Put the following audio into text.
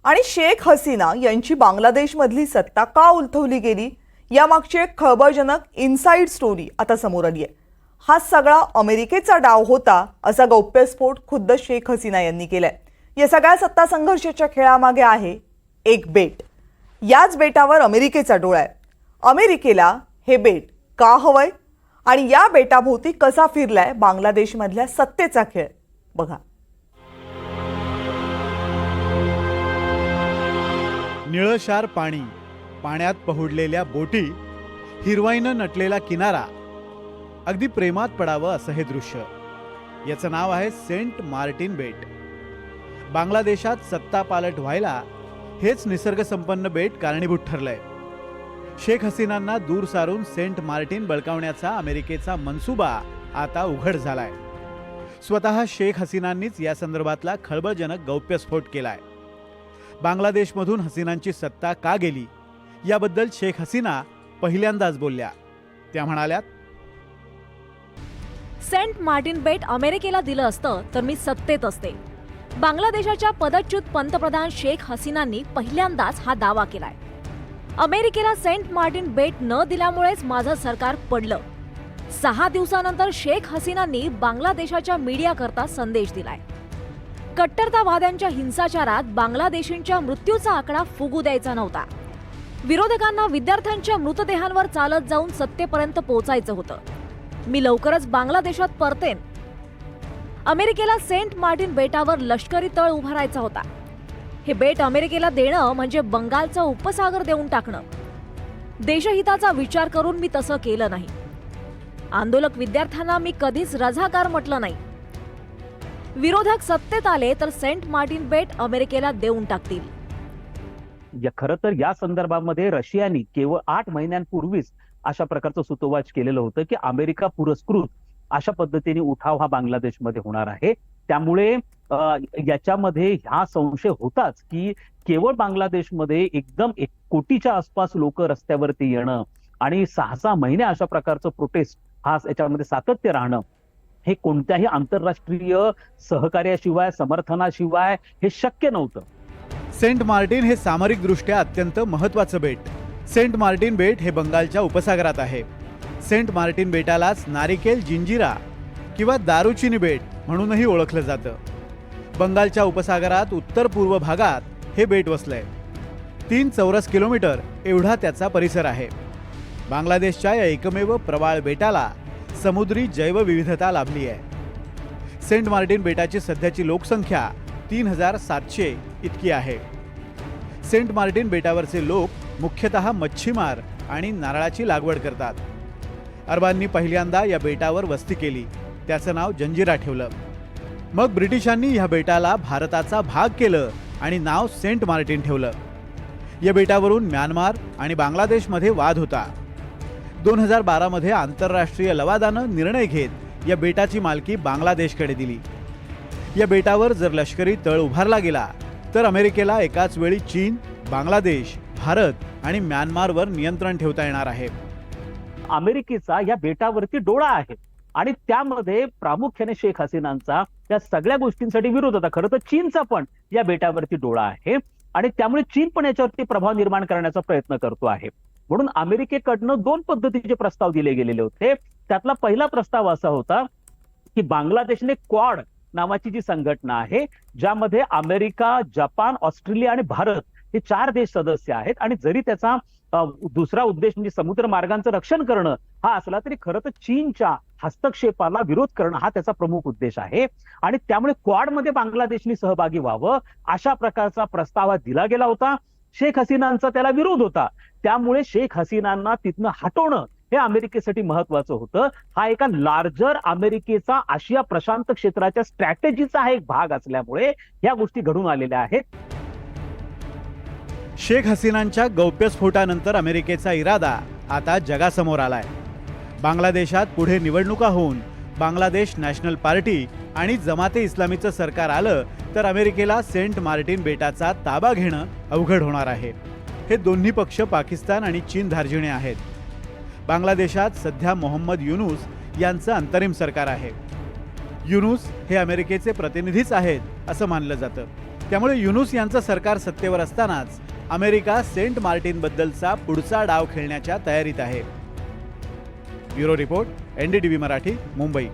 आणि शेख हसीना यांची बांगलादेशमधली सत्ता का उलथवली गेली यामागची एक खळबळजनक इनसाइड स्टोरी आता समोर आली आहे। हा सगळा अमेरिकेचा डाव होता असा गौप्यस्फोट खुद्द शेख हसीना यांनी केलाय। या सगळ्या सत्ता संघर्षाच्या खेळामागे आहे एक बेट। याच बेटावर अमेरिकेचा डोळा आहे। अमेरिकेला हे बेट का हवंय आणि या बेटाभोवती कसा फिरलाय बांगलादेशमधल्या सत्तेचा खेळ बघा। निळशार पाणी, पाण्यात पहुडलेल्या बोटी, हिरवाईनं नटलेला किनारा, अगदी प्रेमात पडावं असं हे दृश्य। याचं नाव आहे सेंट मार्टिन बेट। बांगलादेशात सत्ता पालट व्हायला हेच निसर्गसंपन्न बेट कारणीभूत ठरलंय। शेख हसीनांना दूर सारून सेंट मार्टिन बळकावण्याचा अमेरिकेचा मनसुबा आता उघड झालाय। स्वतः शेख हसीनांनीच या संदर्भातला खळबळजनक गौप्यस्फोट केलाय। बांगलादेशमधून हसीनांची सत्ता का गेली याबद्दल शेख हसीना पहिल्यांदाच बोलल्या। त्या म्हणाल्यात, सेंट मार्टिन बेट अमेरिकेला दिलं असतं तर मी सत्तेत असते। बांगलादेशाच्या पदच्युत पंतप्रधान शेख हसीनांनी पहिल्यांदाच हा दावा केलाय। अमेरिकेला सेंट मार्टिन बेट न दिल्यामुळेच माझं सरकार पडलं। 6 दिवसानंतर शेख हसीनांनी बांगलादेशाच्या मीडियाकरता संदेश दिलाय। कट्टरतावाद्यांच्या हिंसाचारात बांगलादेशींच्या मृत्यूचा आकडा फुगू द्यायचा नव्हता। विरोधकांना विद्यार्थ्यांच्या मृतदेहांवर चालत जाऊन सत्तेपर्यंत पोहोचायचं होतं। मी लवकरच बांगलादेशात परतेन। अमेरिकेला सेंट मार्टिन बेटावर लष्करी तळ उभारायचा होता। हे बेट अमेरिकेला देणं म्हणजे बंगालचा उपसागर देऊन टाकणं। देशहिताचा विचार करून मी तसं केलं नाही। आंदोलक विद्यार्थ्यांना मी कधीच रझाकार म्हटलं नाही। विरोधक सत्तेत आले तर सेंट मार्टिन बेट अमेरिकेला देऊन टाकतील। खरं तर या संदर्भामध्ये रशियाने केवळ 8 महिन्यांपूर्वीच अशा प्रकारचं सूतोवाच केलेलं होतं की अमेरिका पुरस्कृत अशा पद्धतीने उठाव हा बांगलादेशमध्ये होणार आहे। त्यामुळे याच्यामध्ये हा संशय होताच की केवळ बांगलादेशमध्ये एकदम 1 कोटीच्या आसपास लोक रस्त्यावरती येणं आणि 6 महिने अशा प्रकारचं प्रोटेस्ट हा याच्यामध्ये सातत्य राहणं हे कोणत्याही आंतरराष्ट्रीय सहकार्याशिवाय समर्थनाशिवाय हे शक्य नव्हतं। सेंट मार्टिन हे सामरिकदृष्ट्या अत्यंत महत्त्वाचं बेट। सेंट मार्टिन बेट हे बंगालच्या उपसागरात आहे। सेंट मार्टिन बेटालाच नारिकेल जिंजिरा किंवा दारुचिनी बेट म्हणूनही ओळखलं जातं। बंगालच्या उपसागरात उत्तर पूर्व भागात हे बेट वसलंय। 3 चौरस किलोमीटर एवढा त्याचा परिसर आहे। बांगलादेशच्या या एकमेव प्रवाळ बेटाला समुद्री जैवविविधता लाभली आहे। सेंट मार्टिन बेटाची सध्याची लोकसंख्या 3700 इतकी आहे। सेंट मार्टिन बेटावरचे लोक मुख्यतः मच्छीमार आणि नारळाची लागवड करतात। अरबांनी पहिल्यांदा या बेटावर वस्ती केली, त्याचं नाव जंजिरा ठेवलं। मग ब्रिटिशांनी या बेटाला भारताचा भाग केलं आणि नाव सेंट मार्टिन ठेवलं। या बेटावरून म्यानमार आणि बांगलादेशमध्ये वाद होता। 2012 मध्ये आंतरराष्ट्रीय लवादानं निर्णय घेत या बेटाची मालकी बांगलादेशकडे दिली। या बेटावर जर लष्करी तळ उभारला गेला तर अमेरिकेला एकाच वेळी चीन, बांगलादेश, भारत आणि म्यानमारवर नियंत्रण ठेवता येणार आहे। अमेरिकेचा या बेटावरती डोळा आहे आणि त्यामध्ये प्रामुख्याने शेख हसीनांचा या सगळ्या गोष्टींसाठी विरोध होता। खरं तर चीनचा पण या बेटावरती डोळा आहे आणि त्यामुळे चीन पण याच्यावरती प्रभाव निर्माण करण्याचा प्रयत्न करतो आहे। म्हणून अमेरिकेकडनं 2 पद्धतीचे प्रस्ताव दिले गेलेले होते। त्यातला पहिला प्रस्ताव असा होता की बांगलादेशने क्वाड नावाची जी संघटना आहे ज्यामध्ये अमेरिका, जपान, ऑस्ट्रेलिया आणि भारत हे 4 देश सदस्य आहेत आणि जरी त्याचा दुसरा उद्देश म्हणजे समुद्र मार्गांचं रक्षण करणं हा असला तरी खरं तर चीनच्या हस्तक्षेपाला विरोध करणं हा त्याचा प्रमुख उद्देश आहे। आणि त्यामुळे क्वाडमध्ये बांगलादेशने सहभागी व्हावं अशा प्रकारचा प्रस्ताव दिला गेला होता। शेख हसीनांचा त्याला विरोध होता। त्यामुळे शेख हसीनांना तिथनं हटवणं हे अमेरिकेसाठी महत्वाचं होतं। हा एका लार्जर अमेरिकेचा आशिया प्रशांत क्षेत्राच्या स्ट्रॅटेजीचा हा एक भाग असल्यामुळे या गोष्टी घडून आलेल्या आहेत। शेख हसीनांच्या गौप्यस्फोटानंतर अमेरिकेचा इरादा आता जगासमोर आलाय। बांगलादेशात पुढे निवडणुका होऊन बांगलादेश नॅशनल पार्टी आणि जमाते इस्लामीचं सरकार आलं तर अमेरिकेला सेंट मार्टिन बेटाचा ताबा घेणं अवघड होणार आहे। हे दोन्ही पक्ष पाकिस्तान आणि चीन धार्जिणे आहेत। बांगलादेशात सध्या मोहम्मद युनूस यांचं अंतरिम सरकार आहे। युनूस हे अमेरिकेचे प्रतिनिधीच आहेत असं मानलं जातं। त्यामुळे युनूस यांचं सरकार सत्तेवर असतानाच अमेरिका सेंट मार्टिनबद्दलचा पुढचा डाव खेळण्याच्या तयारीत आहे. Bureau report, NDTV Marathi, Mumbai.